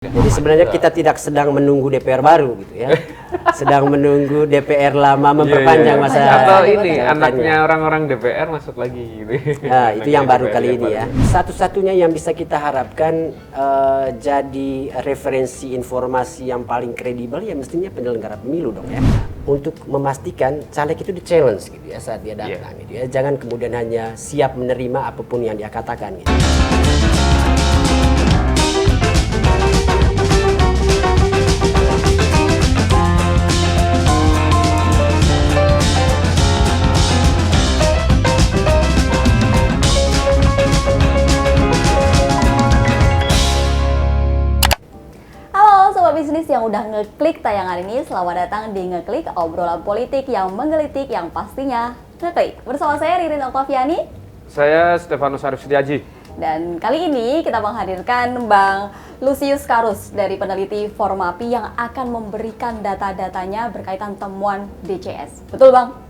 Jadi sebenarnya kita tidak sedang menunggu DPR baru gitu ya, sedang menunggu DPR lama memperpanjang masa. Atau ini anaknya orang-orang DPR masuk lagi gitu. Nah, itu yang baru kali ini ya. Satu-satunya yang bisa kita harapkan jadi referensi informasi yang paling kredibel ya mestinya penyelenggara pemilu dong ya. Untuk memastikan caleg itu di challenge gitu ya saat dia datang gitu ya. Jangan kemudian hanya siap menerima apapun yang dia katakan gitu. Bisnis yang udah ngeklik tayangan ini, selamat datang di Ngeklik, obrolan politik yang menggelitik yang pastinya ngeklik. Bersama saya Ririn Oktaviani. Saya Stefanus Arif Setiaji. Dan kali ini kita menghadirkan Bang Lusius Karus dari peneliti Formapi yang akan memberikan data-datanya berkaitan temuan DCS. Betul Bang?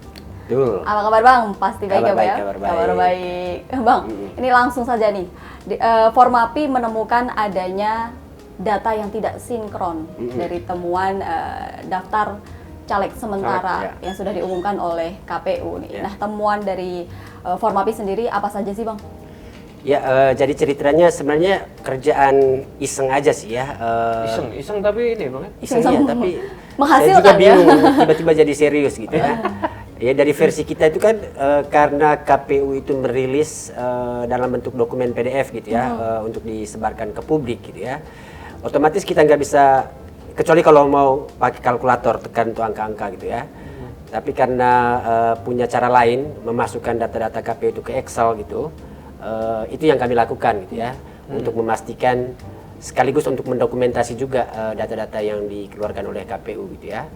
Betul. Apa kabar Bang? Pasti baik ya Bang ya? Kabar baik. Bang, ini langsung saja nih. Formapi menemukan adanya data yang tidak sinkron dari temuan daftar caleg sementara yang sudah diumumkan oleh KPU nih. Nah, temuan dari Formapi sendiri apa saja sih, Bang? Ya, jadi ceritanya sebenarnya kerjaan iseng aja sih ya. Iseng tapi ini Bang. Iseng ya, tapi menghasilkan, saya juga bingung tiba-tiba jadi serius gitu ya. Ya dari versi kita itu kan karena KPU itu merilis dalam bentuk dokumen PDF gitu ya untuk disebarkan ke publik gitu ya. Otomatis kita nggak bisa, kecuali kalau mau pakai kalkulator tekan tuh angka-angka gitu ya. Tapi karena punya cara lain memasukkan data-data KPU itu ke Excel gitu, itu yang kami lakukan gitu ya, untuk memastikan sekaligus untuk mendokumentasi juga data-data yang dikeluarkan oleh KPU gitu ya.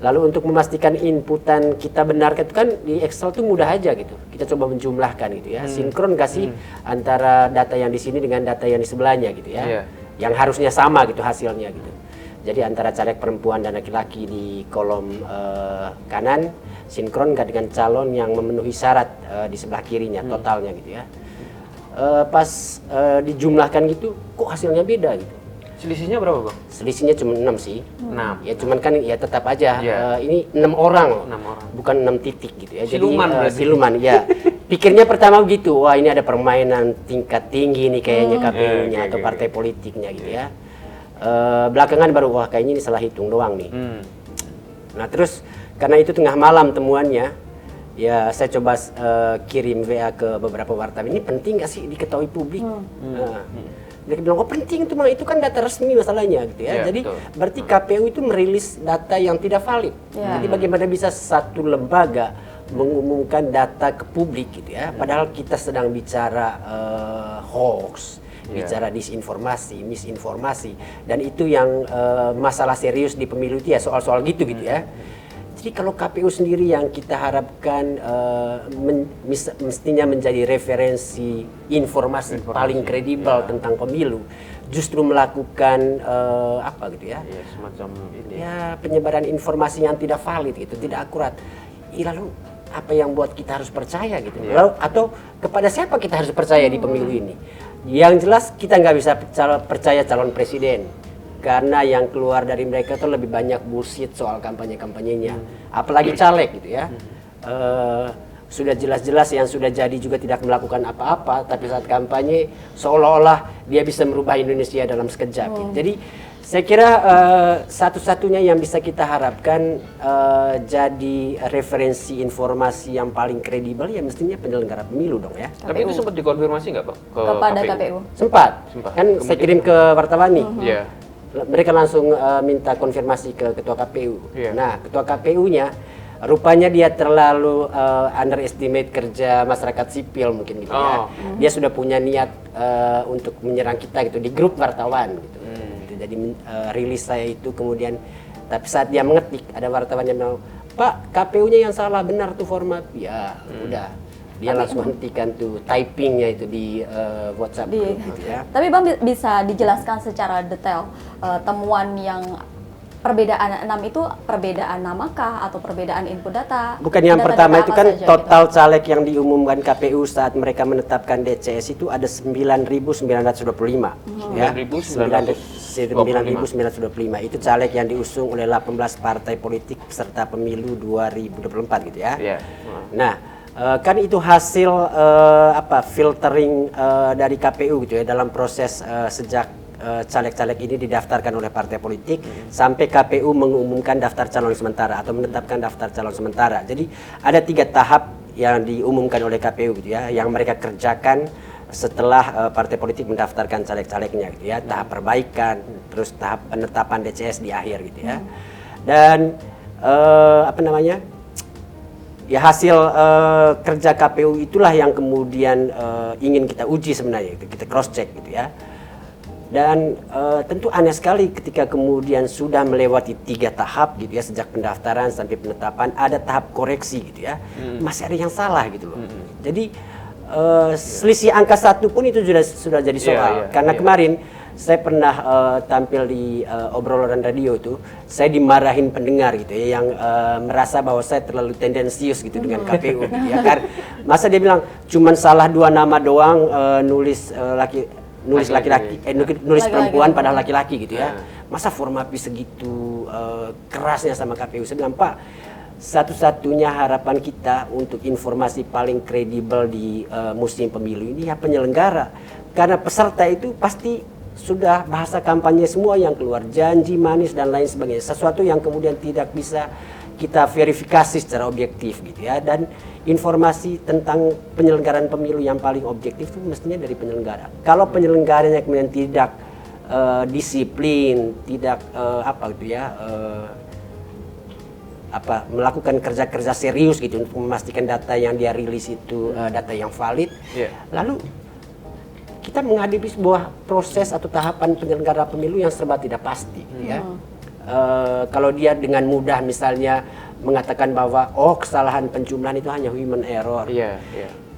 Lalu untuk memastikan inputan kita benar itu kan di Excel tuh mudah aja gitu. Kita coba menjumlahkan gitu ya, sinkron kasih antara data yang di sini dengan data yang di sebelahnya gitu ya. Yang harusnya sama gitu hasilnya gitu. Jadi antara caleg perempuan dan laki-laki di kolom kanan sinkron nggak dengan calon yang memenuhi syarat di sebelah kirinya totalnya gitu ya. Pas dijumlahkan gitu kok hasilnya beda gitu. Selisihnya berapa Bang? Selisihnya cuma 6 sih. 6. Ya cuman kan ya tetap aja ini 6 orang. 6 orang. Bukan 6 titik gitu ya. Siluman jadi siluman ya. Pikirnya pertama begitu, wah ini ada permainan tingkat tinggi nih kayaknya KPU-nya atau partai politiknya gitu ya. Belakangan baru wah kayaknya ini salah hitung doang nih. Nah terus karena itu tengah malam temuannya, ya saya coba kirim WA ke beberapa wartawan, ini penting nggak sih diketahui publik? Dia bilang, oh penting itu mah, itu kan data resmi masalahnya gitu ya. Jadi berarti KPU itu merilis data yang tidak valid. Jadi bagaimana bisa satu lembaga mengumumkan data ke publik gitu ya, padahal kita sedang bicara hoax, bicara disinformasi, misinformasi, dan itu yang masalah serius di pemilu itu ya soal-soal gitu ya. Jadi kalau KPU sendiri yang kita harapkan mestinya menjadi referensi informasi paling kredibel tentang pemilu, justru melakukan apa gitu ya, semacam ini. Ya penyebaran informasi yang tidak valid gitu, tidak akurat. Lalu apa yang buat kita harus percaya gitu? Lalu atau kepada siapa kita harus percaya di pemilu ini? Yang jelas kita nggak bisa percaya calon presiden karena yang keluar dari mereka itu lebih banyak bullshit soal kampanye-kampanyenya. Apalagi caleg gitu ya. Sudah jelas-jelas yang sudah jadi juga tidak melakukan apa-apa, tapi saat kampanye seolah-olah dia bisa merubah Indonesia dalam sekejap. Gitu. Jadi saya kira satu-satunya yang bisa kita harapkan jadi referensi informasi yang paling kredibel ya mestinya penyelenggara pemilu dong ya. Tapi itu sempat dikonfirmasi nggak Bang? Kepada KPU? Sempat. Kan saya kirim ke wartawan nih. Mereka langsung minta konfirmasi ke ketua KPU. Nah, ketua KPU-nya rupanya dia terlalu underestimate kerja masyarakat sipil mungkin gitu ya. Dia sudah punya niat untuk menyerang kita gitu di grup wartawan gitu. Jadi rilis saya itu kemudian, tapi saat dia mengetik ada wartawan yang bilang, Pak KPU-nya yang salah, benar tuh Formapi. Ya udah, dia langsung hentikan tuh typingnya itu di WhatsApp group gitu ya. Tapi Bang bisa dijelaskan secara detail temuan yang perbedaan 6 itu perbedaan namakah atau perbedaan input data? Bukan yang pertama itu kan total caleg yang diumumkan KPU saat mereka menetapkan DCS itu ada 9.925. Ya. 9.900. 9.925 itu caleg yang diusung oleh 18 partai politik peserta pemilu 2024 gitu ya. Nah, kan itu hasil filtering dari KPU gitu ya dalam proses sejak caleg-caleg ini didaftarkan oleh partai politik sampai KPU mengumumkan daftar calon sementara atau menetapkan daftar calon sementara. Jadi ada 3 tahap yang diumumkan oleh KPU gitu ya, yang mereka kerjakan setelah partai politik mendaftarkan caleg-calegnya gitu ya, tahap perbaikan, terus tahap penetapan DCS di akhir gitu ya. Dan ya hasil kerja KPU itulah yang kemudian ingin kita uji sebenarnya, kita cross check gitu ya. Dan tentu aneh sekali ketika kemudian sudah melewati 3 tahap gitu ya, sejak pendaftaran sampai penetapan ada tahap koreksi gitu ya, masih ada yang salah gitu loh. Jadi selisih angka 1 pun itu sudah jadi soal. Karena kemarin saya pernah tampil di obrolan radio itu, saya dimarahin pendengar gitu ya, yang merasa bahwa saya terlalu tendensius gitu dengan KPU gitu ya. Masa dia bilang cuman salah 2 nama doang, nulis laki-laki, nulis perempuan padahal laki-laki gitu ya. Masa Formapi segitu kerasnya sama KPU? Saya bilang, Pak, satu-satunya harapan kita untuk informasi paling kredibel di musim pemilu ini ya penyelenggara. Karena peserta itu pasti sudah bahasa kampanye semua yang keluar, janji manis dan lain sebagainya. Sesuatu yang kemudian tidak bisa kita verifikasi secara objektif gitu ya. Dan informasi tentang penyelenggaraan pemilu yang paling objektif itu mestinya dari penyelenggara. Kalau penyelenggaranya kemudian tidak disiplin, tidak melakukan kerja-kerja serius gitu untuk memastikan data yang dia rilis itu data yang valid, lalu kita menghadapi sebuah proses atau tahapan penyelenggara pemilu yang serba tidak pasti gitu ya. Kalau dia dengan mudah misalnya mengatakan bahwa kesalahan penjumlahan itu hanya human error,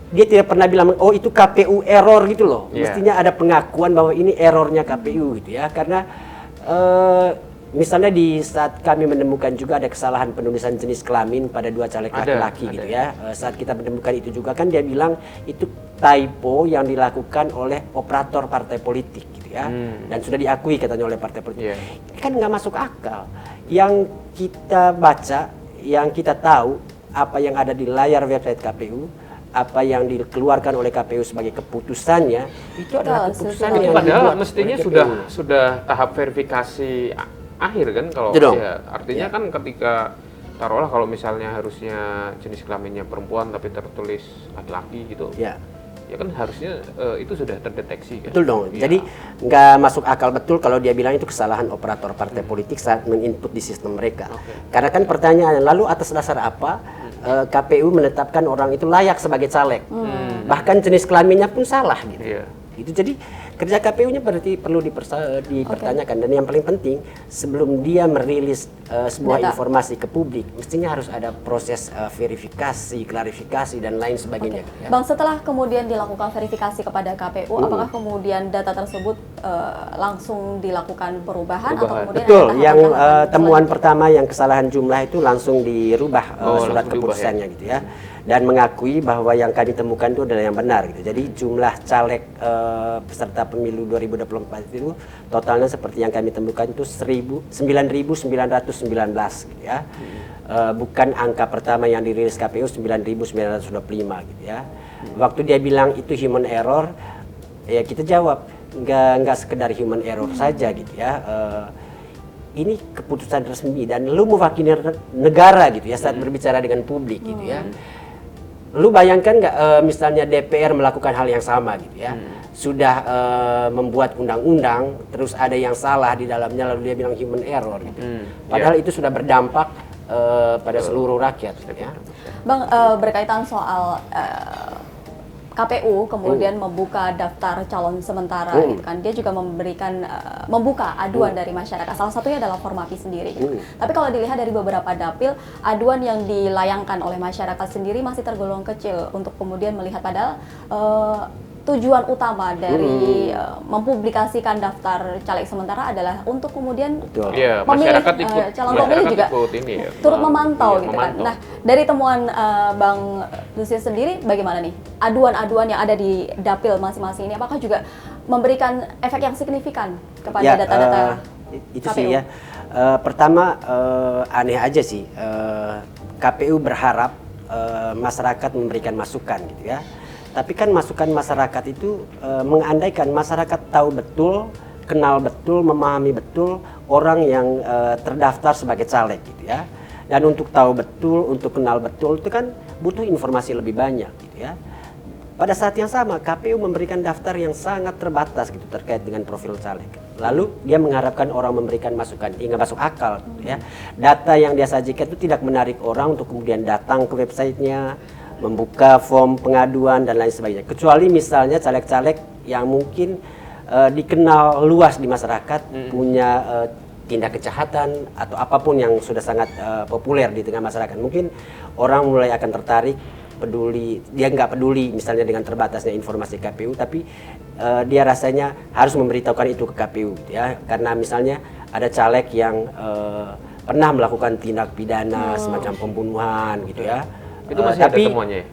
dia tidak pernah bilang itu KPU error gitu loh. Mestinya ada pengakuan bahwa ini errornya KPU gitu ya, karena misalnya di saat kami menemukan juga ada kesalahan penulisan jenis kelamin pada 2 caleg laki-laki gitu ya. Saat kita menemukan itu juga kan dia bilang itu typo yang dilakukan oleh operator partai politik gitu ya. Dan sudah diakui katanya oleh partai politik. Kan nggak masuk akal. Yang kita baca, yang kita tahu apa yang ada di layar website KPU, apa yang dikeluarkan oleh KPU sebagai keputusannya itu adalah keputusan yang padahal mestinya sudah tahap verifikasi akhir kan, kalau ya, artinya kan ketika taruhlah kalau misalnya harusnya jenis kelaminnya perempuan tapi tertulis laki-laki gitu, ya kan harusnya itu sudah terdeteksi kan. Betul dong. Jadi nggak masuk akal betul kalau dia bilang itu kesalahan operator partai politik saat menginput di sistem mereka. Karena kan pertanyaannya, lalu atas dasar apa KPU menetapkan orang itu layak sebagai caleg? Bahkan jenis kelaminnya pun salah gitu. Itu jadi kerja KPU-nya berarti perlu dipertanyakan. Dan yang paling penting, sebelum dia merilis sebuah informasi ke publik, mestinya harus ada proses verifikasi, klarifikasi dan lain sebagainya. Ya. Bang, setelah kemudian dilakukan verifikasi kepada KPU, apakah kemudian data tersebut langsung dilakukan perubahan atau kemudian betul, yang temuan pertama yang kesalahan jumlah itu langsung dirubah surat keputusannya gitu ya. Dan mengakui bahwa yang kami temukan itu adalah yang benar gitu. Jadi jumlah caleg peserta pemilu 2024 itu totalnya seperti yang kami temukan itu 9.919 gitu ya. Bukan angka pertama yang dirilis KPU 9.925 gitu ya. Waktu dia bilang itu human error, ya kita jawab nggak sekedar human error saja gitu ya. Ini keputusan resmi dan lu mewakili negara gitu ya saat berbicara dengan publik gitu ya. Lu bayangkan nggak misalnya DPR melakukan hal yang sama gitu ya, sudah membuat undang-undang terus ada yang salah di dalamnya lalu dia bilang human error gitu. Padahal itu sudah berdampak pada seluruh rakyat gitu ya. Bang, berkaitan soal KPU kemudian membuka daftar calon sementara gitu kan, dia juga memberikan membuka aduan dari masyarakat, salah satunya adalah Formapi sendiri gitu. Tapi kalau dilihat dari beberapa dapil, aduan yang dilayangkan oleh masyarakat sendiri masih tergolong kecil untuk kemudian melihat, padahal tujuan utama dari mempublikasikan daftar caleg sementara adalah untuk kemudian pemilih calon pemilih juga turut memantau gitu kan. Nah, dari temuan Bang Lusius sendiri bagaimana nih aduan-aduan yang ada di dapil masing-masing ini, apakah juga memberikan efek yang signifikan kepada Ya, data-data itu KPU? sih ya. Pertama aneh aja sih. KPU berharap masyarakat memberikan masukan gitu ya. Tapi kan masukan masyarakat itu mengandaikan masyarakat tahu betul, kenal betul, memahami betul orang yang terdaftar sebagai caleg gitu ya. Dan untuk tahu betul, untuk kenal betul itu kan butuh informasi lebih banyak gitu ya. Pada saat yang sama KPU memberikan daftar yang sangat terbatas gitu terkait dengan profil caleg. Lalu dia mengharapkan orang memberikan masukan, nggak masuk akal gitu ya. Data yang dia sajikan itu tidak menarik orang untuk kemudian datang ke websitenya, membuka form pengaduan dan lain sebagainya. Kecuali misalnya caleg-caleg yang mungkin dikenal luas di masyarakat, punya tindak kejahatan atau apapun yang sudah sangat populer di tengah masyarakat. Mungkin orang mulai akan tertarik, peduli, dia nggak peduli misalnya dengan terbatasnya informasi KPU, tapi dia rasanya harus memberitahukan itu ke KPU gitu ya, karena misalnya ada caleg yang pernah melakukan tindak pidana semacam pembunuhan gitu ya. Itu masih tapi, ada temuannya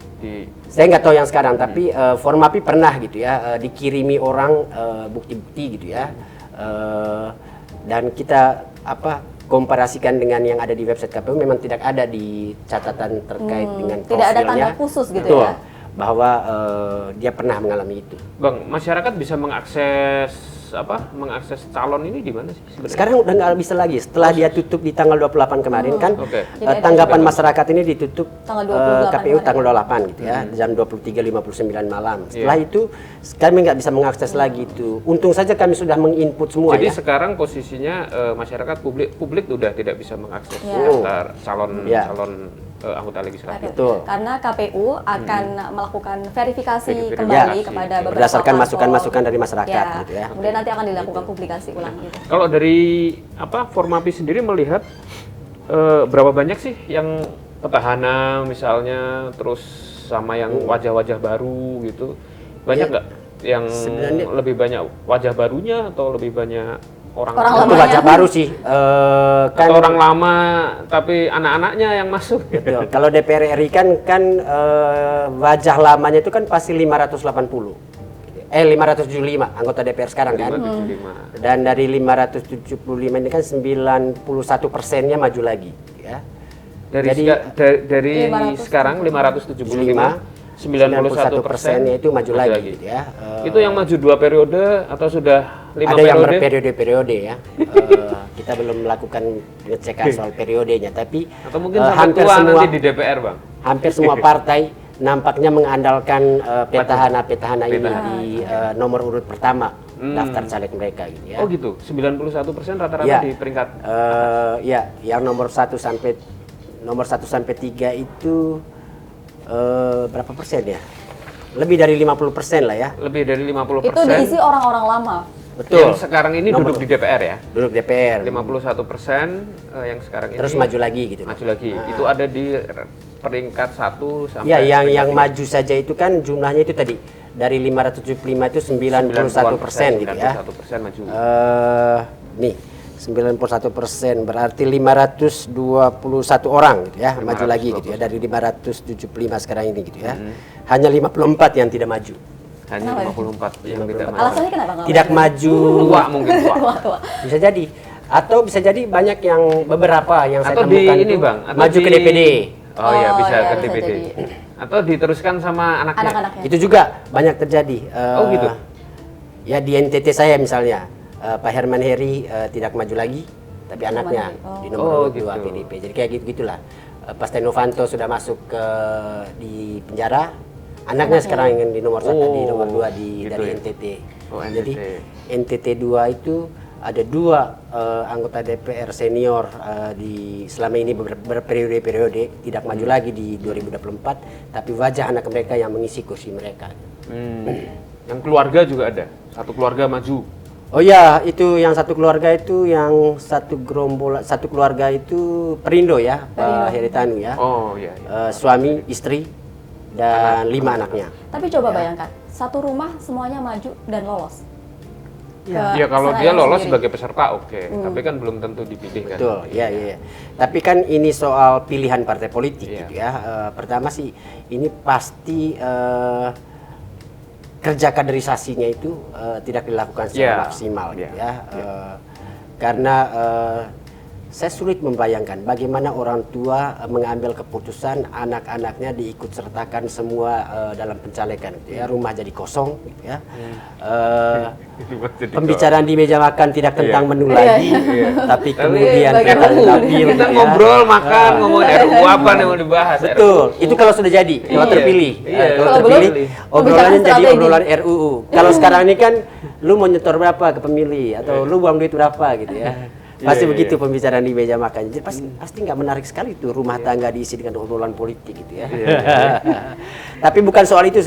saya nggak tahu yang sekarang, tapi Formapi pernah gitu ya dikirimi orang bukti-bukti gitu ya, dan kita komparasikan dengan yang ada di website KPU, memang tidak ada di catatan terkait dengan profilnya. Tidak ada tanda khusus gitu. Betul, ya? bahwa dia pernah mengalami itu. Bang, masyarakat bisa mengakses calon ini di mana sih sebenarnya? Sekarang udah nggak bisa lagi. Setelah dia tutup di tanggal 28 kemarin kan, Jadi tanggapan masyarakat ini ditutup tanggal 28 KPU tanggal kemarin. 28 gitu ya, jam 23.59 malam. Setelah itu kami nggak bisa mengakses lagi itu. Untung saja kami sudah menginput semua. Jadi ya. sekarang posisinya masyarakat publik udah tidak bisa mengakses Ya. daftar calon Ya. anggota legislatif. Betul. Karena KPU akan melakukan verifikasi Verifikasi kembali ya. kepada beberapa Berdasarkan platform. masukan-masukan dari masyarakat gitu ya. Kemudian nanti akan dilakukan publikasi ulang gitu. Kalau dari Formapi sendiri melihat berapa banyak sih yang petahana misalnya, terus sama yang wajah-wajah baru gitu, banyak nggak yang sebenarnya lebih banyak wajah barunya atau lebih banyak orang Orang lama? Itu lamanya. wajah baru sih. Kan Atau orang lama tapi anak-anaknya yang masuk? betul. Kalau DPR RI kan wajah lamanya itu kan pasti 575 anggota DPR sekarang kan. 575. Dan dari 575 ini kan 91%-nya maju lagi ya. Dari 575. sekarang 575, 91%-nya itu maju lagi gitu ya. Itu yang maju 2 periode atau sudah 5 ada yang periode? berperiode-periode ya. Kita belum melakukan pengecekan soal periodenya, tapi Atau mungkin sampai hampir tua semua nanti di DPR, Bang? hampir semua partai nampaknya mengandalkan petahana-petahana ini di nomor urut pertama daftar caleg mereka gitu ya. Oh gitu, 91% rata-rata Ya. di peringkat Ya, yang nomor 1 sampai 3 itu berapa persen ya? Lebih dari 50% lah ya. lebih dari 50%. Itu diisi orang-orang lama. Betul. Yang sekarang ini duduk di DPR ya. Duduk DPR. 51% yang sekarang ini Terus maju lagi gitu. maju lagi. Itu ada di peringkat 1 sampai Ya, yang peringkat maju saja itu kan jumlahnya itu tadi dari 575 itu 91% gitu ya. 91% maju. Nih 91% berarti 521 orang gitu ya, maju lagi gitu ya, dari 575 sekarang ini gitu ya. Hanya 54 yang tidak maju. Hanya 54 yang tidak maju. Alasannya kenapa nggak Tidak maju. Tua mungkin tua. Tua. Bisa jadi. Atau bisa jadi banyak yang beberapa yang saya Atau di temukan ini, tuh Bang, atau maju ke di- DPD. Oh iya, Oh, bisa iya, ke bisa DPD. jadi. Atau diteruskan sama anaknya. Anak-anaknya. Itu juga banyak terjadi. Oh, gitu? Ya di NTT saya misalnya, Pak Herman Heri tidak maju lagi, tapi anaknya Heri. di Oh, nomor 2 gitu. PDIP. Jadi kayak gitu-gitulah. Pak Setia Novanto sudah masuk di penjara, anaknya sekarang yang di nomor 1, di nomor 2 gitu dari ya? NTT. Oh, Jadi NTT. NTT 2 itu ada 2 anggota DPR senior selama ini berperiode-periode tidak maju lagi di 2024, tapi wajah anak mereka yang mengisi kursi mereka. Yang keluarga juga ada. Satu keluarga maju. Oh ya, itu yang satu keluarga itu yang satu keluarga itu Perindo ya, Pak Heritanu ya. Oh iya. Iya. Suami, istri, dan 5 anaknya. Tapi coba bayangkan, satu rumah semuanya maju dan lolos. Ya kalau dia Senayan lolos sendiri. sebagai peserta oke, tapi kan belum tentu dipilih kan. Betul, ya, ya. Tapi kan ini soal pilihan partai politik Iya. gitu ya. Pertama sih ini pasti kerja kaderisasinya itu tidak dilakukan secara maksimal gitu ya. Karena saya sulit membayangkan bagaimana orang tua mengambil keputusan anak-anaknya diikut sertakan semua dalam pencalekan gitu ya. Rumah jadi kosong gitu ya. Pembicaraan di meja makan tidak tentang menu lagi, tapi kemudian kita ngobrol makan ngomongin RUU apa nih mau dibahas. Betul, itu kalau sudah jadi, kalau terpilih. Kalau terpilih, obrolannya jadi obrolan RUU. Kalau sekarang ini kan, lu mau nyetor berapa ke pemilih atau lu buang duit berapa gitu ya. Pasti begitu pembicaraan di meja makan. Jadi pasti nggak menarik sekali tuh rumah tangga diisi dengan obrolan politik gitu ya. Tapi bukan soal itu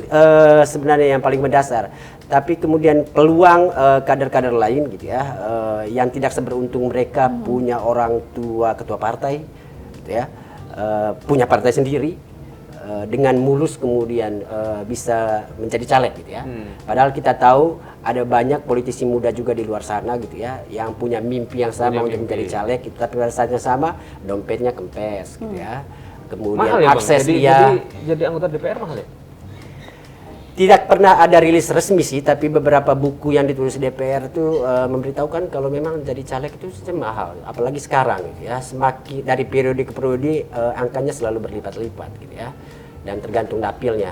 sebenarnya yang paling mendasar. Tapi kemudian peluang kader-kader lain gitu ya, yang tidak seberuntung mereka punya orang tua ketua partai, gitu ya, punya partai sendiri. Dengan mulus kemudian bisa menjadi caleg gitu ya. Padahal kita tahu ada banyak politisi muda juga di luar sana gitu ya, yang punya mimpi yang sama untuk menjadi caleg gitu, tapi pada saat yang sama dompetnya kempes gitu ya. Kemudian mahal ya, akses Bang? dia jadi anggota DPR mahal ya? tidak pernah ada rilis resmi sih, tapi beberapa buku yang ditulis DPR itu memberitahukan kalau memang jadi caleg itu mahal, apalagi sekarang gitu ya. Semakin dari periode ke periode angkanya selalu berlipat-lipat gitu ya, dan tergantung dapilnya.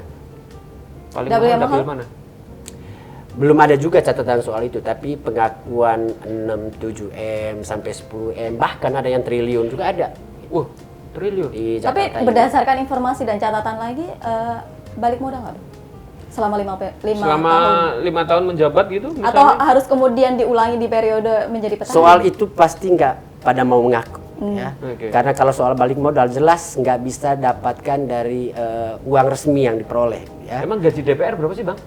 Paling mahal dapil mana? Belum ada juga catatan soal itu, tapi pengakuan 6-7 M sampai 10 M, bahkan ada yang triliun juga ada. Triliun. Tapi berdasarkan informasi dan catatan lagi, balik modal nggak? Selama 5 tahun menjabat gitu misalnya? Atau harus kemudian diulangi di periode menjadi petani? Soal itu pasti nggak pada mau mengaku ya. Karena kalau soal balik modal jelas nggak bisa dapatkan dari uang resmi yang diperoleh ya. Emang gaji DPR berapa sih, Bang?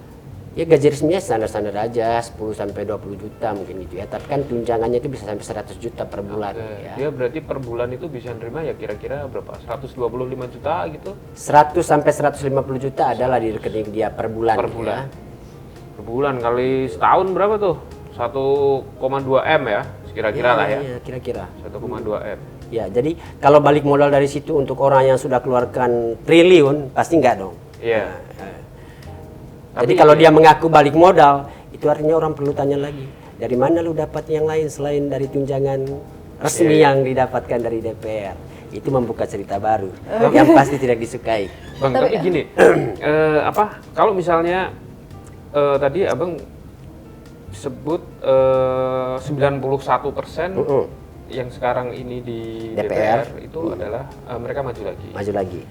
Ya gaji resminya standar-standar aja, 10 sampai 20 juta mungkin gitu ya. Tapi kan tunjangannya itu bisa sampai 100 juta per bulan ya. Dia berarti per bulan itu bisa nerima ya kira-kira berapa? 125 juta gitu? 100 sampai 150 juta adalah di rekening dia per bulan. Per bulan. Ya. Per bulan kali setahun berapa tuh? 1,2 M ya, kira-kira lah ya. Iya, kira-kira. 1,2 M. Ya, jadi kalau balik modal dari situ untuk orang yang sudah keluarkan triliun pasti enggak dong. Iya. Jadi kalau dia mengaku balik modal, itu artinya orang perlu tanya lagi, dari mana lu dapat yang lain selain dari tunjangan resmi yang didapatkan dari DPR? Itu membuka cerita baru yang pasti tidak disukai. Bang, tapi gini, kalau misalnya tadi Abang sebut 91% yang sekarang ini di DPR itu adalah mereka maju lagi. Maju lagi.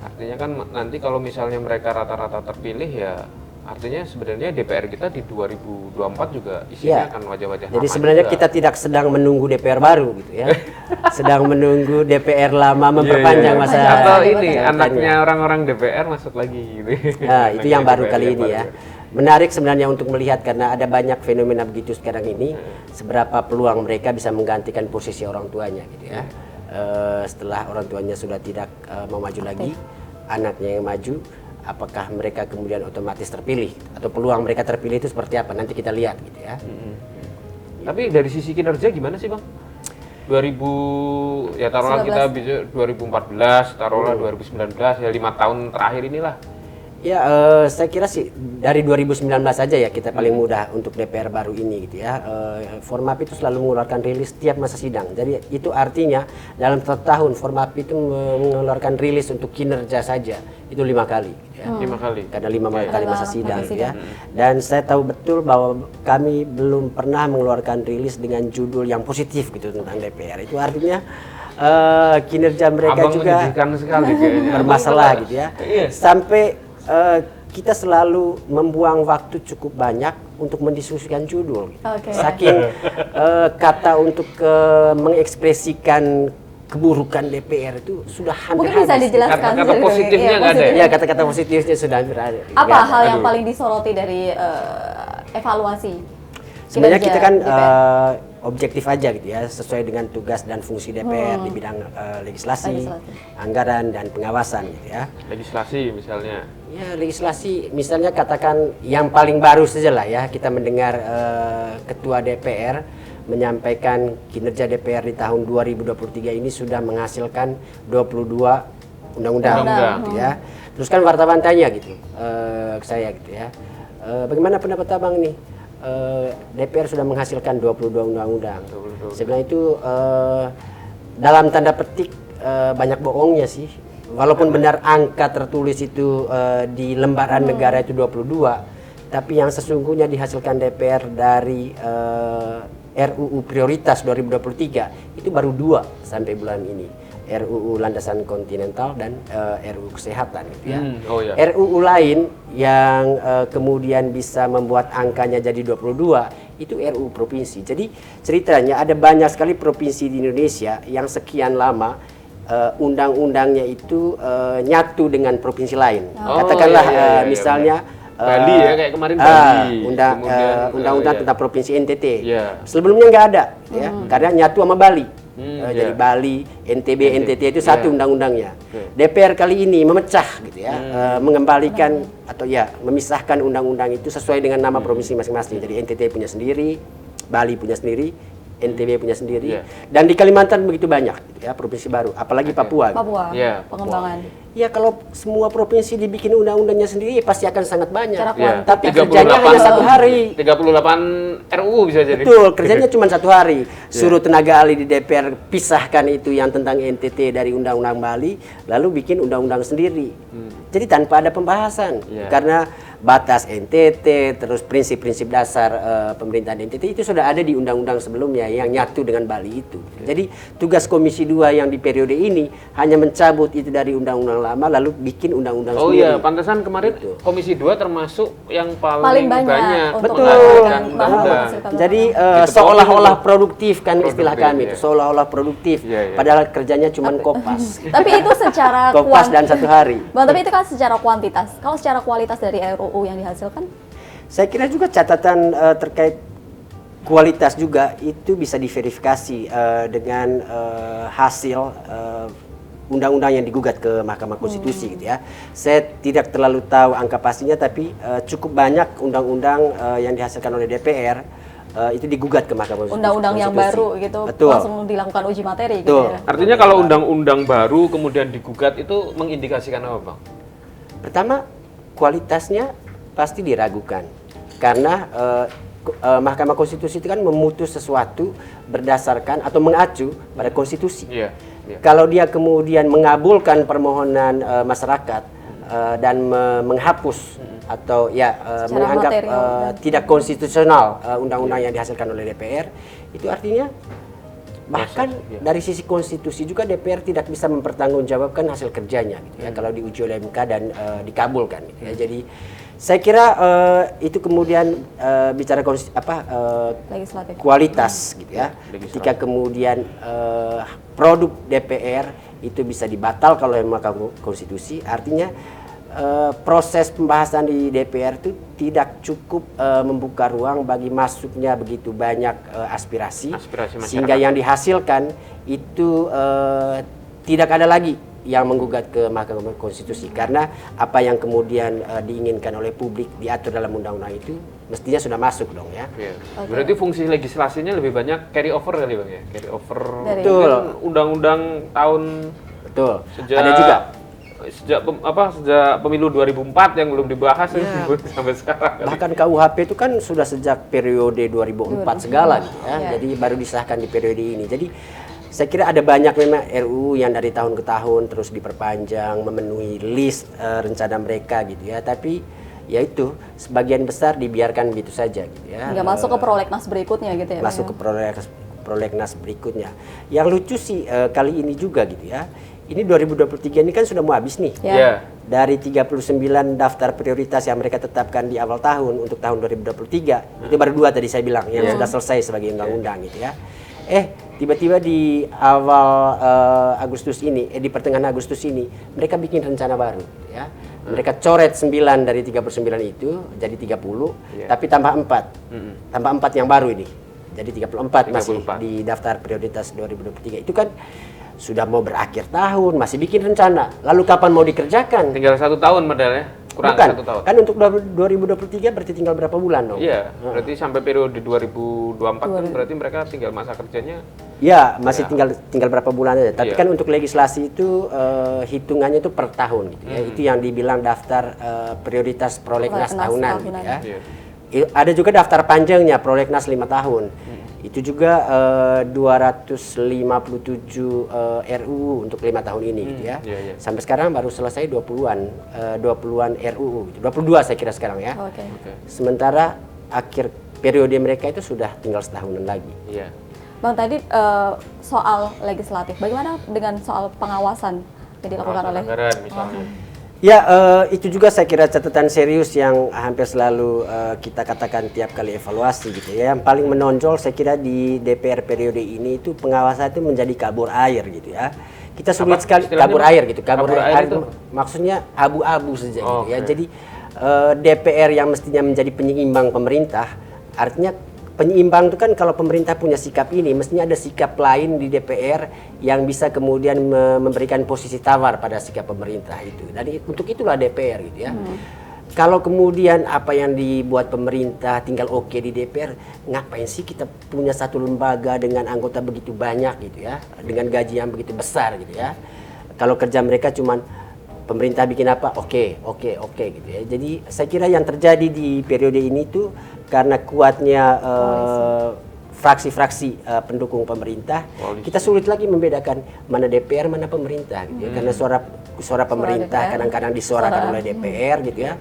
Artinya kan nanti kalau misalnya mereka rata-rata terpilih ya artinya sebenarnya DPR kita di 2024 juga isinya akan wajah-wajah lama. Jadi sebenarnya kita tidak sedang menunggu DPR baru gitu ya. Sedang menunggu DPR lama memperpanjang masa. Atau ini anaknya orang-orang DPR masuk lagi gitu. Nah, itu yang baru kali ini ya. Menarik sebenarnya untuk melihat karena ada banyak fenomena begitu sekarang ini, seberapa peluang mereka bisa menggantikan posisi orang tuanya gitu ya. Setelah orang tuanya sudah tidak mau maju lagi, anaknya yang maju, apakah mereka kemudian otomatis terpilih atau peluang mereka terpilih itu seperti apa, nanti kita lihat gitu ya. Tapi dari sisi kinerja gimana sih, Bang? 2000 ya taruhlah kita bisa 2014, taruhlah 2019 ya 5 tahun terakhir inilah. Ya, saya kira sih dari 2019 saja ya kita paling mudah untuk DPR baru ini gitu ya. Formapi itu selalu mengeluarkan rilis setiap masa sidang. Jadi itu artinya dalam 1 tahun Formapi itu mengeluarkan rilis untuk kinerja saja itu 5 kali. Ya. 5 kali. Karena 5 kali masa sidang ya. Dan saya tahu betul bahwa kami belum pernah mengeluarkan rilis dengan judul yang positif gitu tentang DPR. Itu artinya kinerja mereka juga sekali bermasalah gitu ya. Sampai kita selalu membuang waktu cukup banyak untuk mendiskusikan judul. Saking kata untuk mengekspresikan keburukan DPR itu sudah hampir mungkin bisa dijelaskan kata-kata positifnya nggak ada ya, kata-kata positifnya sudah hampir ada. Apa hal yang paling disoroti dari evaluasi? Sebenarnya kita kan objektif aja gitu ya, sesuai dengan tugas dan fungsi DPR di bidang legislasi, anggaran dan pengawasan gitu ya. Legislasi misalnya. Ya, legislasi misalnya katakan yang paling baru saja lah ya, kita mendengar Ketua DPR menyampaikan kinerja DPR di tahun 2023 ini sudah menghasilkan 22 undang-undang gitu ya. Terus kan wartawan tanya gitu ke saya gitu ya, bagaimana pendapat Abang nih? DPR sudah menghasilkan 22 undang-undang. Sebenarnya itu dalam tanda petik banyak bohongnya sih. Walaupun benar angka tertulis itu di lembaran negara itu 22, tapi yang sesungguhnya dihasilkan DPR dari RUU Prioritas 2023 itu baru 2 sampai bulan ini. RUU Landasan Kontinental dan RUU Kesehatan gitu ya. RUU lain yang kemudian bisa membuat angkanya jadi 22 itu RUU provinsi. Jadi ceritanya ada banyak sekali provinsi di Indonesia yang sekian lama undang-undangnya itu nyatu dengan provinsi lain. Katakanlah misalnya Bali ya, kayak kemarin Bali. Undang-undang tentang provinsi NTT. Sebelumnya nggak ada ya, karena nyatu sama Bali. Jadi Bali, NTB, NTT itu satu undang-undangnya. DPR kali ini memecah gitu ya, mengembalikan atau ya memisahkan undang-undang itu sesuai dengan nama provinsi masing-masing. Jadi NTT punya sendiri, Bali punya sendiri, NTB punya sendiri, dan di Kalimantan begitu banyak gitu ya, provinsi baru, apalagi Papua. Papua, pengembangan. Ya kalau semua provinsi dibikin undang-undangnya sendiri pasti akan sangat banyak. Tapi kerjanya hanya 1 hari. 38 RUU bisa jadi. Betul, kerjanya cuma 1 hari. Suruh tenaga ahli di DPR pisahkan itu yang tentang NTT dari undang-undang Bali, lalu bikin undang-undang sendiri. Jadi tanpa ada pembahasan, karena batas NTT, terus prinsip-prinsip dasar pemerintahan NTT itu sudah ada di undang-undang sebelumnya yang nyatu dengan Bali itu. Jadi tugas Komisi 2 yang di periode ini hanya mencabut itu dari undang-undang lama lalu bikin undang-undang sendiri. Oh iya, pantesan kemarin Komisi 2 termasuk yang paling banyak. Betul. Jadi seolah-olah produktif kan istilah kami itu, seolah-olah produktif padahal kerjanya cuma kopas. Tapi itu secara kopas dan 1 hari. Bang, tapi itu kan secara kuantitas. Kalau secara kualitas dari RUU yang dihasilkan? Saya kira juga catatan terkait kualitas juga itu bisa diverifikasi dengan hasil undang-undang yang digugat ke Mahkamah Konstitusi gitu ya. Saya tidak terlalu tahu angka pastinya, tapi cukup banyak undang-undang yang dihasilkan oleh DPR itu digugat ke Mahkamah Konstitusi. Undang-undang yang baru gitu, langsung dilakukan uji materi gitu ya. Artinya kalau undang-undang baru kemudian digugat itu mengindikasikan apa, Bang? Pertama, kualitasnya pasti diragukan karena Mahkamah Konstitusi itu kan memutus sesuatu berdasarkan atau mengacu pada konstitusi. Kalau dia kemudian mengabulkan permohonan masyarakat dan menghapus atau menganggap tidak konstitusional undang-undang yang dihasilkan oleh DPR, itu artinya bahkan dari sisi konstitusi juga DPR tidak bisa mempertanggungjawabkan hasil kerjanya gitu ya, kalau diuji oleh MK dan dikabulkan gitu ya. Jadi saya kira itu kemudian bicara kualitas gitu ya. Ketika kemudian produk DPR itu bisa dibatalkan oleh Mahkamah Konstitusi, artinya proses pembahasan di DPR itu tidak cukup membuka ruang bagi masuknya begitu banyak aspirasi sehingga yang dihasilkan itu tidak ada lagi yang menggugat ke Mahkamah Konstitusi, karena apa yang kemudian diinginkan oleh publik diatur dalam undang-undang itu mestinya sudah masuk dong ya. Berarti fungsi legislasinya lebih banyak carry over kali, Bang ya? Carry over undang-undang tahun ada juga sejak pemilu 2004 yang belum dibahas sampai sekarang. Bahkan KUHP itu kan sudah sejak periode 2004 segala gitu ya. Jadi baru disahkan di periode ini. Jadi saya kira ada banyak memang RUU yang dari tahun ke tahun terus diperpanjang, memenuhi list rencana mereka gitu ya. Tapi ya itu sebagian besar dibiarkan begitu saja gitu ya. Nggak masuk ke prolegnas berikutnya gitu ya. Masuk ke prolegnas berikutnya. Yang lucu sih kali ini juga gitu ya. Ini 2023 ini kan sudah mau habis nih. Dari 39 daftar prioritas yang mereka tetapkan di awal tahun untuk tahun 2023, itu baru 2 tadi saya bilang yang sudah selesai sebagai undang-undang gitu ya. Tiba-tiba di awal Agustus ini, di pertengahan Agustus ini, mereka bikin rencana baru ya. Mereka coret 9 dari 39 itu jadi 30, tapi tambah 4. Tambah 4 yang baru ini. Jadi 34 masih di daftar prioritas 2023. Itu kan sudah mau berakhir tahun, masih bikin rencana. Lalu kapan mau dikerjakan? Tinggal 1 tahun modalnya. Kurang 1 tahun. Kan untuk 2023 berarti tinggal berapa bulan dong? Iya, berarti sampai periode 2024 kan berarti mereka tinggal masa kerjanya Ya, masih tinggal berapa bulan aja. Tapi kan untuk legislasi itu hitungannya itu per tahun gitu ya. Itu yang dibilang daftar prioritas prolegnas tahunan gitu ya. Ada juga daftar panjangnya prolegnas 5 tahun. Itu juga 257 RUU untuk 5 tahun ini gitu ya. Sampai sekarang baru selesai 20-an RUU gitu. 22 saya kira sekarang ya. Sementara akhir periode mereka itu sudah tinggal setahunan lagi. Bang, tadi soal legislatif, bagaimana dengan soal pengawasan yang dilakukan oleh misalnya? Ya, itu juga saya kira catatan serius yang hampir selalu kita katakan tiap kali evaluasi gitu ya. Yang paling menonjol saya kira di DPR periode ini itu pengawasan itu menjadi kabur air gitu ya. Kita sulit sekali kabur air gitu. Kabur air itu maksudnya abu-abu saja gitu ya. Jadi DPR yang mestinya menjadi penyeimbang pemerintah, artinya penyeimbang itu kan kalau pemerintah punya sikap ini, mestinya ada sikap lain di DPR yang bisa kemudian memberikan posisi tawar pada sikap pemerintah itu. Dan untuk itulah DPR gitu ya. Kalau kemudian apa yang dibuat pemerintah tinggal oke di DPR, ngapain sih kita punya satu lembaga dengan anggota begitu banyak gitu ya, dengan gaji yang begitu besar gitu ya. Kalau kerja mereka cuman pemerintah bikin apa, oke gitu ya. Jadi saya kira yang terjadi di periode ini tuh karena kuatnya fraksi-fraksi pendukung pemerintah, kita sulit lagi membedakan mana DPR mana pemerintah gitu ya. Karena suara pemerintah kadang-kadang disuarakan oleh DPR gitu ya.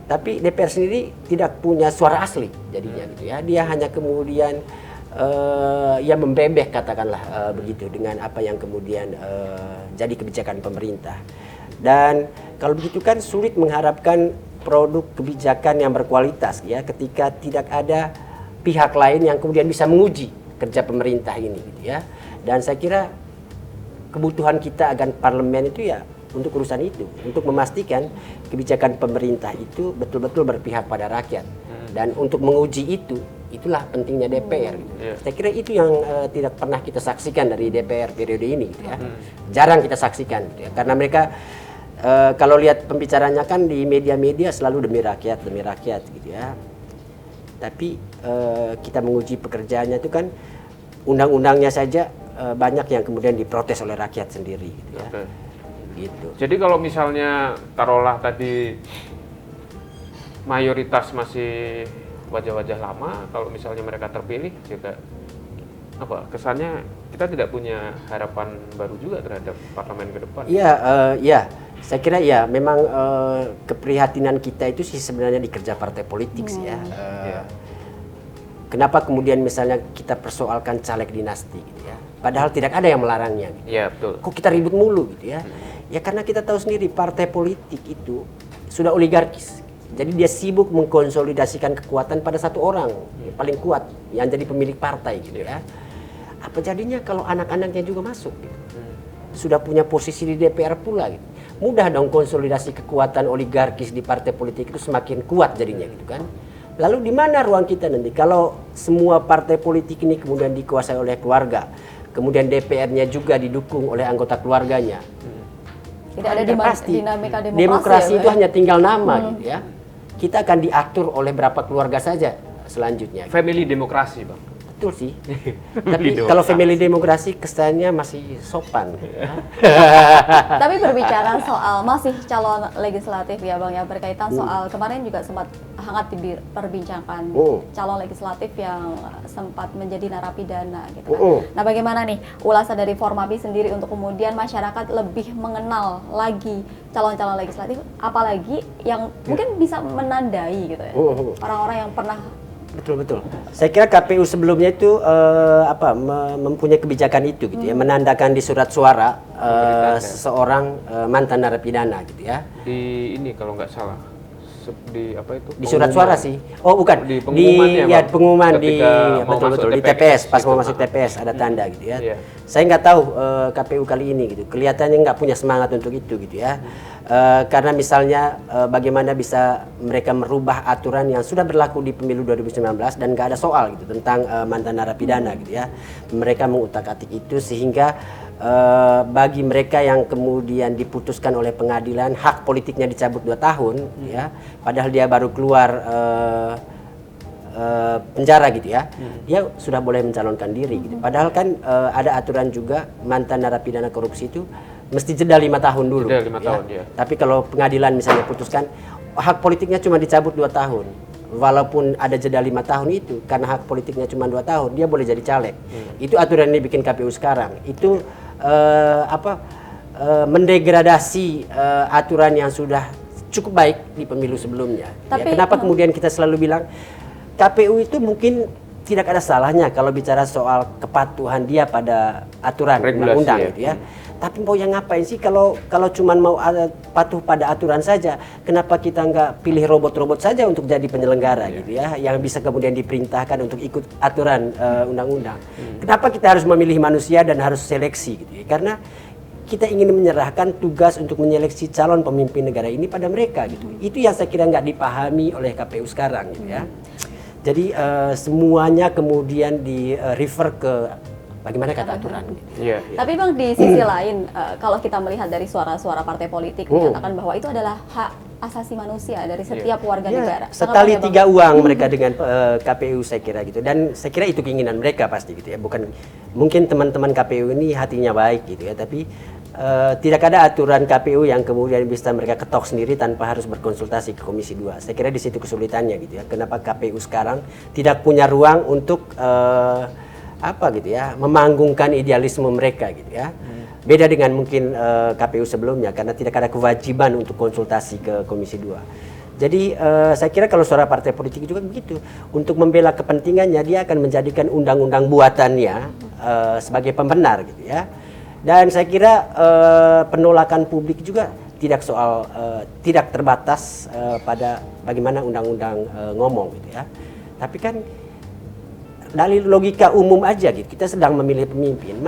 Tapi DPR sendiri tidak punya suara asli jadinya gitu ya. Dia hanya kemudian ya membebek katakanlah begitu dengan apa yang kemudian jadi kebijakan pemerintah. Dan kalau begitu kan sulit mengharapkan produk kebijakan yang berkualitas ya ketika tidak ada pihak lain yang kemudian bisa menguji kerja pemerintah ini gitu ya. Dan saya kira kebutuhan kita agar parlemen itu ya untuk urusan itu, untuk memastikan kebijakan pemerintah itu betul-betul berpihak pada rakyat. Dan untuk menguji itu, itulah pentingnya DPR. Gitu. Saya kira itu yang tidak pernah kita saksikan dari DPR periode ini gitu ya. Jarang kita saksikan gitu ya. Karena mereka kalau lihat pembicaranya kan di media-media selalu demi rakyat gitu ya. Tapi kita menguji pekerjaannya itu kan undang-undangnya saja banyak yang kemudian diprotes oleh rakyat sendiri gitu ya. Gitu. Jadi kalau misalnya taruhlah tadi mayoritas masih wajah-wajah lama, kalau misalnya mereka terpilih juga apa kesannya kita tidak punya harapan baru juga terhadap parlemen ke depan. Iya, saya kira ya memang keprihatinan kita itu sih sebenarnya di kerja partai politik sih ya. Kenapa kemudian misalnya kita persoalkan caleg dinasti gitu ya. Padahal tidak ada yang melarangnya. Gitu. Iya, betul. Kok kita ribut mulu gitu ya. Ya karena kita tahu sendiri partai politik itu sudah oligarkis. Jadi dia sibuk mengkonsolidasikan kekuatan pada satu orang yang paling kuat yang jadi pemilik partai gitu ya. Apa jadinya kalau anak-anaknya juga masuk gitu. Sudah punya posisi di DPR pula gitu. Mudah dong konsolidasi kekuatan oligarkis di partai politik itu semakin kuat jadinya gitu kan. Lalu di mana ruang kita nanti kalau semua partai politik ini kemudian dikuasai oleh keluarga, kemudian DPR-nya juga didukung oleh anggota keluarganya. Tidak ada dinamika demokrasi ya, itu hanya tinggal nama gitu ya. Kita akan diatur oleh berapa keluarga saja selanjutnya. Family demokrasi, Bang. Betul sih. Tapi kalau family demokrasi kesannya masih sopan. Tapi berbicara soal masih calon legislatif ya Bang ya, berkaitan soal kemarin juga sempat hangat diperbincangkan calon legislatif yang sempat menjadi narapidana gitu kan. Nah, bagaimana nih ulasan dari Formapi sendiri untuk kemudian masyarakat lebih mengenal lagi calon-calon legislatif, apalagi yang mungkin bisa menandai gitu ya. Orang-orang yang pernah Betul. Saya kira KPU sebelumnya itu mempunyai kebijakan itu gitu ya, menandakan di surat suara seseorang mantan narapidana gitu ya. Di ini kalau nggak salah di apa itu? Di surat suara sih. Oh bukan. Di pengumuman di betul di TPS pas mau masuk TPS ada tanda gitu ya. Saya nggak tahu KPU kali ini gitu. Kelihatannya nggak punya semangat untuk itu gitu ya. Karena misalnya bagaimana bisa mereka merubah aturan yang sudah berlaku di pemilu 2019 dan nggak ada soal gitu tentang mantan narapidana gitu ya. Mereka mengutak-atik itu sehingga bagi mereka yang kemudian diputuskan oleh pengadilan hak politiknya dicabut 2 tahun ya, padahal dia baru keluar penjara gitu ya, dia sudah boleh mencalonkan diri gitu. Padahal kan ada aturan juga mantan narapidana korupsi itu mesti jeda 5 tahun dulu. Jeda 5 tahun, ya. Tapi kalau pengadilan misalnya putuskan hak politiknya cuma dicabut 2 tahun. Walaupun ada jeda 5 tahun itu, karena hak politiknya cuma 2 tahun, dia boleh jadi caleg. Itu aturan ini bikin KPU sekarang. Itu mendegradasi aturan yang sudah cukup baik di pemilu sebelumnya. Tapi, kenapa kemudian kita selalu bilang KPU itu mungkin tidak ada salahnya kalau bicara soal kepatuhan dia pada aturan undang-undang gitu ya. Tapi mau yang ngapain sih kalau cuma mau patuh pada aturan saja? Kenapa kita nggak pilih robot-robot saja untuk jadi penyelenggara gitu ya, yang bisa kemudian diperintahkan untuk ikut aturan undang-undang? Kenapa kita harus memilih manusia dan harus seleksi gitu ya? Karena kita ingin menyerahkan tugas untuk menyeleksi calon pemimpin negara ini pada mereka gitu. Itu yang saya kira nggak dipahami oleh KPU sekarang gitu ya. Jadi semuanya kemudian di refer ke bagaimana kata aturan. Tapi Bang, di sisi lain, kalau kita melihat dari suara-suara partai politik menyatakan bahwa itu adalah hak asasi manusia dari setiap warga negara. Setali 3 uang mereka dengan KPU saya kira gitu. Dan saya kira itu keinginan mereka pasti gitu ya. Bukan mungkin teman-teman KPU ini hatinya baik gitu ya, tapi tidak ada aturan KPU yang kemudian bisa mereka ketok sendiri tanpa harus berkonsultasi ke Komisi 2. Saya kira di situ kesulitannya gitu ya. Kenapa KPU sekarang tidak punya ruang untuk gitu ya, memanggungkan idealisme mereka gitu ya. Beda dengan mungkin KPU sebelumnya karena tidak ada kewajiban untuk konsultasi ke Komisi 2. Jadi saya kira kalau suara partai politik juga begitu. Untuk membela kepentingannya dia akan menjadikan undang-undang buatannya sebagai pembenar gitu ya. Dan saya kira penolakan publik juga tidak terbatas pada bagaimana undang-undang ngomong gitu ya. Tapi kan dari logika umum aja gitu, kita sedang memilih pemimpin.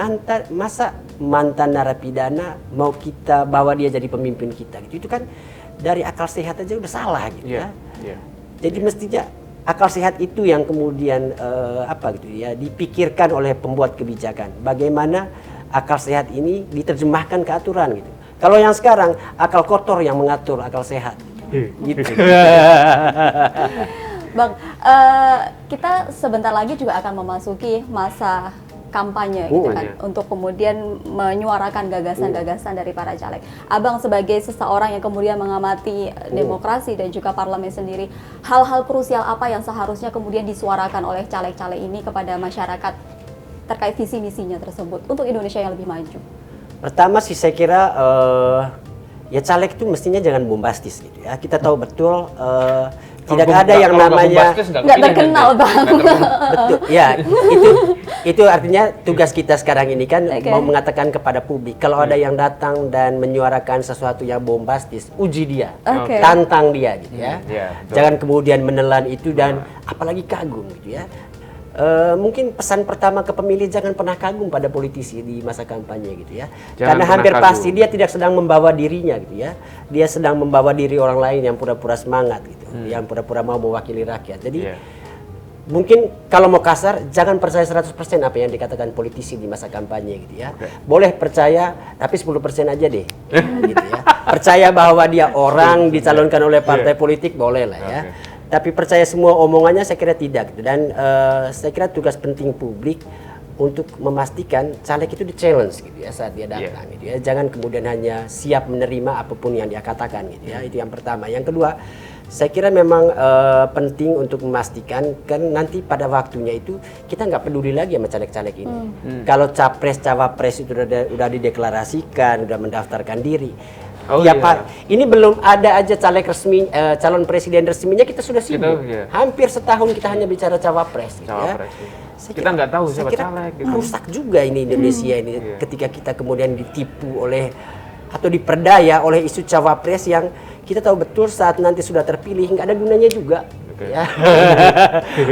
Masa mantan narapidana mau kita bawa dia jadi pemimpin kita gitu? Itu kan dari akal sehat aja udah salah gitu ya. Jadi mestinya akal sehat itu yang kemudian dipikirkan oleh pembuat kebijakan. Bagaimana akal sehat ini diterjemahkan ke aturan gitu. Kalau yang sekarang akal kotor yang mengatur akal sehat. Gitu. Bang, kita sebentar lagi juga akan memasuki masa kampanye gitu kan, untuk kemudian menyuarakan gagasan-gagasan dari para caleg. Abang sebagai seseorang yang kemudian mengamati demokrasi dan juga parlemen sendiri, hal-hal krusial apa yang seharusnya kemudian disuarakan oleh caleg-caleg ini kepada masyarakat terkait visi misinya tersebut untuk Indonesia yang lebih maju? Pertama sih saya kira ya caleg itu mestinya jangan bombastis gitu ya. Kita tahu betul tidak ada yang namanya nggak terkenal Bang. Betul ya, itu artinya tugas kita sekarang ini kan mau mengatakan kepada publik kalau ada yang datang dan menyuarakan sesuatu yang bombastis, uji dia, tantang dia gitu ya. Jangan kemudian menelan itu dan apalagi kagum gitu ya. Mungkin pesan pertama ke pemilih, jangan pernah kagum pada politisi di masa kampanye gitu ya. Karena hampir pasti dia tidak sedang membawa dirinya gitu ya. Dia sedang membawa diri orang lain yang pura-pura semangat gitu, yang pura-pura mau mewakili rakyat. Jadi mungkin kalau mau kasar, jangan percaya 100% apa yang dikatakan politisi di masa kampanye gitu ya. Boleh percaya, tapi 10% aja deh. Gitu ya. Percaya bahwa dia orang dicalonkan oleh partai politik, boleh lah ya. Tapi percaya semua omongannya saya kira tidak gitu. Dan saya kira tugas penting publik untuk memastikan caleg itu di-challenge gitu ya saat dia datang gitu ya. Jangan kemudian hanya siap menerima apapun yang dia katakan gitu ya. Itu yang pertama. Yang kedua, saya kira memang penting untuk memastikan kan nanti pada waktunya itu kita nggak peduli lagi sama caleg-caleg ini. Kalau capres cawapres itu udah dideklarasikan, udah mendaftarkan diri. Pak, ini belum ada aja caleg resmi, calon presiden resminya kita sudah sibuk. Hampir setahun kita hanya bicara cawapres. Gitu ya. Kita nggak tahu siapa caleg. Gitu. Rusak juga ini Indonesia ini ketika kita kemudian ditipu oleh atau diperdaya oleh isu cawapres yang kita tahu betul saat nanti sudah terpilih nggak ada gunanya juga. Ya.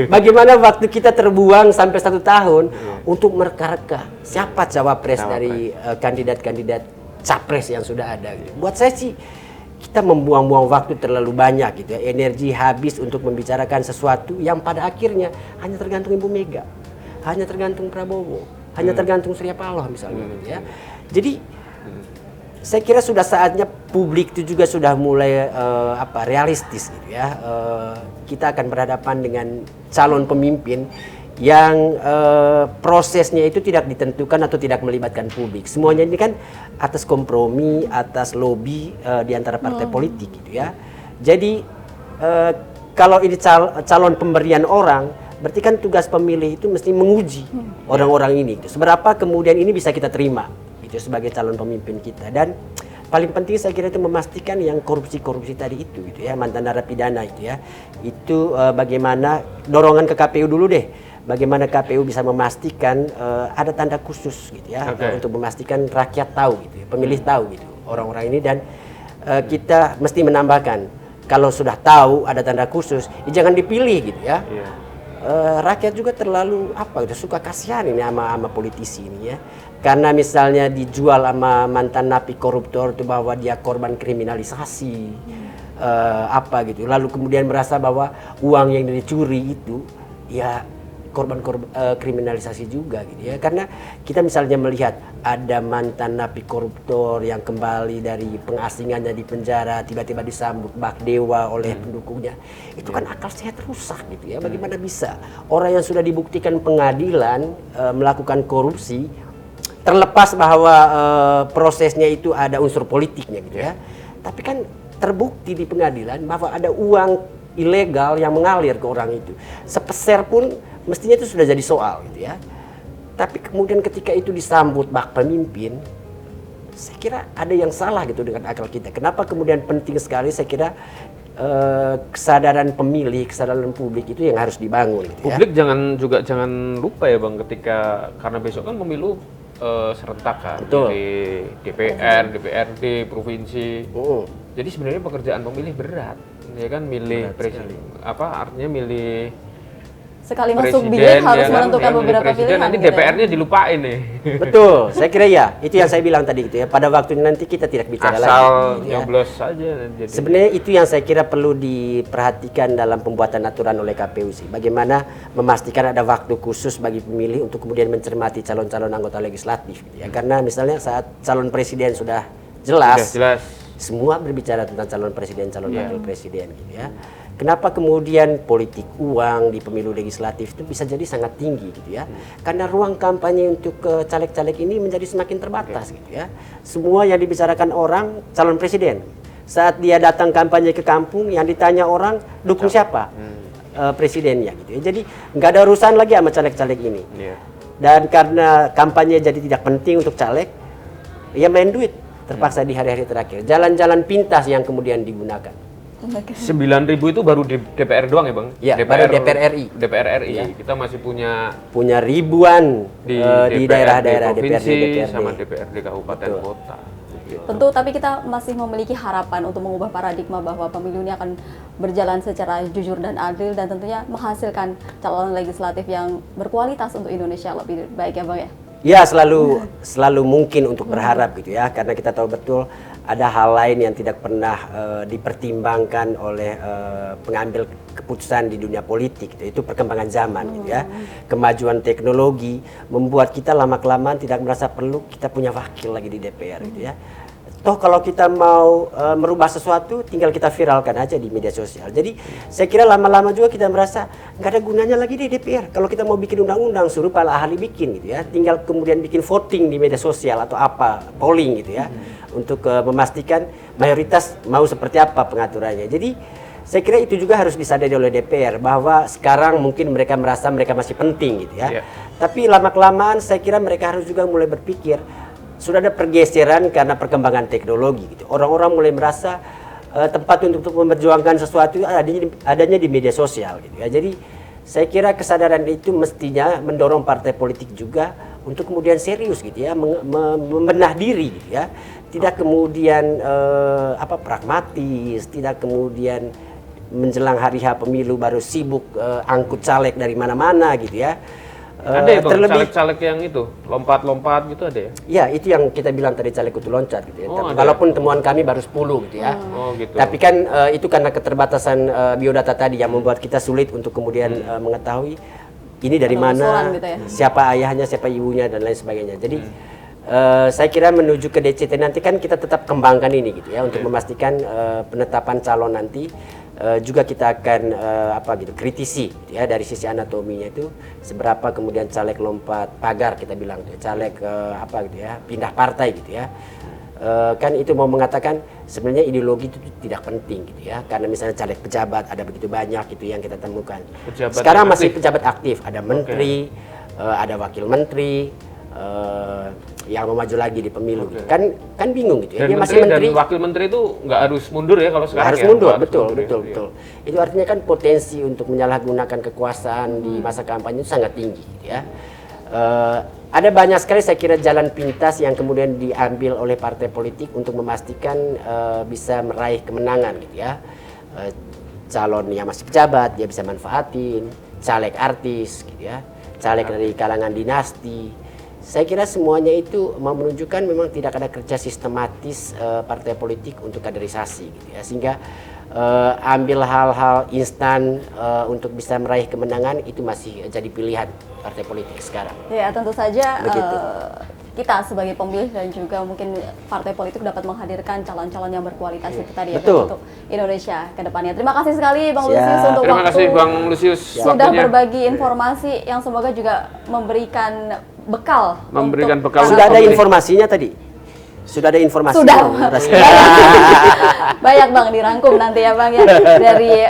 Bagaimana waktu kita terbuang sampai 1 tahun untuk mereka-reka siapa cawapres dari kandidat-kandidat capres yang sudah ada gitu. Buat saya sih kita membuang-buang waktu terlalu banyak gitu ya, energi habis untuk membicarakan sesuatu yang pada akhirnya hanya tergantung Ibu Mega, hanya tergantung Prabowo, hanya tergantung Surya Paloh misalnya gitu ya. Jadi saya kira sudah saatnya publik itu juga sudah mulai realistis gitu ya. Kita akan berhadapan dengan calon pemimpin yang prosesnya itu tidak ditentukan atau tidak melibatkan publik. Semuanya ini kan atas kompromi, atas lobby di antara partai politik gitu ya. Jadi kalau ini calon pemberian orang, berarti kan tugas pemilih itu mesti menguji orang-orang ini. Gitu. Seberapa kemudian ini bisa kita terima gitu sebagai calon pemimpin kita. Dan paling penting saya kira itu memastikan yang korupsi-korupsi tadi itu gitu ya, mantan narapidana itu ya. Itu bagaimana dorongan ke KPU dulu deh. Bagaimana KPU bisa memastikan ada tanda khusus gitu ya, untuk memastikan rakyat tahu gitu ya, pemilih tahu gitu orang-orang ini. Dan kita mesti menambahkan kalau sudah tahu ada tanda khusus, ya jangan dipilih gitu ya. Rakyat juga terlalu suka kasihan ini sama politisi ini ya, karena misalnya dijual sama mantan napi koruptor itu bahwa dia korban kriminalisasi gitu, lalu kemudian merasa bahwa uang yang dicuri itu ya korban kriminalisasi juga gitu ya. Karena kita misalnya melihat ada mantan napi koruptor yang kembali dari pengasingannya di penjara, tiba-tiba disambut bak dewa oleh pendukungnya, itu kan akal sehat rusak gitu ya. Bagaimana bisa orang yang sudah dibuktikan pengadilan melakukan korupsi, terlepas bahwa prosesnya itu ada unsur politiknya gitu ya, tapi kan terbukti di pengadilan bahwa ada uang ilegal yang mengalir ke orang itu, sepeser pun mestinya itu sudah jadi soal gitu ya. Tapi kemudian ketika itu disambut bak pemimpin, saya kira ada yang salah gitu dengan akal kita. Kenapa kemudian penting sekali saya kira kesadaran pemilih, kesadaran publik itu yang harus dibangun gitu publik ya. Jangan lupa ya Bang, ketika karena besok kan pemilu serentak kan. Betul. Di DPR, DPRD, provinsi. Jadi sebenarnya pekerjaan pemilih berat. Ya kan milih presiden, artinya milih sekali masuk bilik harus menentukan beberapa pilihan. Nanti DPR-nya dilupain nih. Betul, saya kira ya. Itu yang saya bilang tadi gitu ya. Pada waktunya nanti kita tidak bicara lagi. Asal nyoblos saja. Sebenarnya itu yang saya kira perlu diperhatikan dalam pembuatan aturan oleh KPU sih. Bagaimana memastikan ada waktu khusus bagi pemilih untuk kemudian mencermati calon-calon anggota legislatif gitu ya. Karena misalnya saat calon presiden sudah jelas. Semua berbicara tentang calon presiden, calon wakil presiden gitu ya. Kenapa kemudian politik uang di pemilu legislatif itu bisa jadi sangat tinggi gitu ya? Karena ruang kampanye untuk caleg-caleg ini menjadi semakin terbatas gitu ya. Semua yang dibicarakan orang calon presiden. Saat dia datang kampanye ke kampung, yang ditanya orang dukung siapa? Presidennya gitu ya. Jadi nggak ada urusan lagi sama caleg-caleg ini. Dan karena kampanye jadi tidak penting untuk caleg, ya main duit terpaksa di hari-hari terakhir. Jalan-jalan pintas yang kemudian digunakan. 9.000 itu baru di DPR doang ya Bang? Ya, baru DPR RI. DPR RI. Ya. Kita masih punya ribuan di daerah-daerah provinsi sama DPRD kabupaten kota. Tentu, tapi kita masih memiliki harapan untuk mengubah paradigma bahwa pemilu ini akan berjalan secara jujur dan adil dan tentunya menghasilkan calon legislatif yang berkualitas untuk Indonesia lebih baik ya Bang ya? Ya, selalu mungkin untuk berharap gitu ya, karena kita tahu betul ada hal lain yang tidak pernah dipertimbangkan oleh pengambil keputusan di dunia politik gitu. Itu perkembangan zaman gitu ya. Kemajuan teknologi membuat kita lama-kelamaan tidak merasa perlu kita punya wakil lagi di DPR gitu ya. Toh kalau kita mau merubah sesuatu tinggal kita viralkan aja di media sosial. Jadi saya kira lama-lama juga kita merasa nggak ada gunanya lagi di DPR. Kalau kita mau bikin undang-undang suruh para ahli bikin gitu ya. Tinggal kemudian bikin voting di media sosial atau polling gitu ya. Untuk memastikan mayoritas mau seperti apa pengaturannya. Jadi saya kira itu juga harus disadari oleh DPR bahwa sekarang mungkin mereka merasa mereka masih penting gitu ya. Tapi lama-kelamaan saya kira mereka harus juga mulai berpikir sudah ada pergeseran karena perkembangan teknologi gitu. Orang-orang mulai merasa tempat untuk memperjuangkan sesuatu adanya di media sosial gitu ya. Jadi saya kira kesadaran itu mestinya mendorong partai politik juga untuk kemudian serius gitu ya, membenah diri gitu ya. Tidak kemudian pragmatis, tidak kemudian menjelang hari H pemilu baru sibuk angkut caleg dari mana-mana gitu ya. Ada ya Bang, caleg-caleg yang itu, lompat-lompat gitu ada ya? Ya, itu yang kita bilang tadi caleg kutu loncat gitu ya. Walaupun temuan kami baru 10 gitu ya. Gitu. Tapi kan itu karena keterbatasan biodata tadi yang membuat kita sulit untuk kemudian mengetahui ini dari mana, gitu ya? Siapa ayahnya, siapa ibunya dan lain sebagainya. Jadi saya kira menuju ke DCT nanti kan kita tetap kembangkan ini gitu ya untuk memastikan penetapan calon nanti juga kita akan kritisi gitu ya dari sisi anatominya itu seberapa kemudian caleg lompat pagar kita bilang gitu, caleg pindah partai gitu ya. Kan itu mau mengatakan sebenarnya ideologi itu tidak penting gitu ya, karena misalnya caleg pejabat ada begitu banyak gitu yang kita temukan. Pejabat sekarang masih aktif. pejabat aktif, ada menteri, ada wakil menteri, yang mau maju lagi di pemilu gitu. Kan bingung gitu ya. Dan Dia menteri masih menteri dan wakil menteri itu nggak harus mundur ya kalau sekarang harus ya? mundur, Harus betul. ya. Itu artinya kan potensi untuk menyalahgunakan kekuasaan di masa kampanye itu sangat tinggi gitu ya. Ada banyak sekali saya kira jalan pintas yang kemudian diambil oleh partai politik untuk memastikan bisa meraih kemenangan gitu ya. Calon yang masih pejabat dia bisa manfaatin, caleg artis gitu ya, caleg dari kalangan dinasti. Saya kira semuanya itu mau menunjukkan memang tidak ada kerja sistematis partai politik untuk kaderisasi gitu ya, sehingga ambil hal-hal instan untuk bisa meraih kemenangan itu masih jadi pilihan partai politik sekarang. Ya, tentu saja Begitu. kita sebagai pemilih dan juga mungkin partai politik dapat menghadirkan calon-calon yang berkualitas itu tadi ya Betul. untuk Indonesia ke depannya. Terima kasih sekali Bang Siap. Lusius untuk Terima waktu kasih Bang Lusius sudah waktunya. berbagi informasi yang semoga juga memberikan bekal. Memberikan untuk bekal. para Sudah ada pemilih. informasinya tadi? Sudah ada informasi? Sudah. Berarti. Banyak Bang dirangkum nanti ya Bang ya dari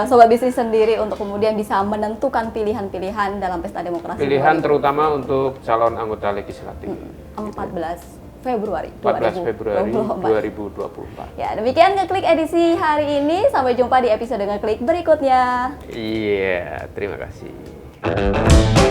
Sobat Bisnis sendiri untuk kemudian bisa menentukan pilihan-pilihan dalam pesta demokrasi. Pilihan terutama untuk calon anggota legislatif. 14 Februari 14 Februari 2024. 2024. Ya, demikian Ngeklik edisi hari ini. Sampai jumpa di episode Ngeklik berikutnya. Iya, terima kasih.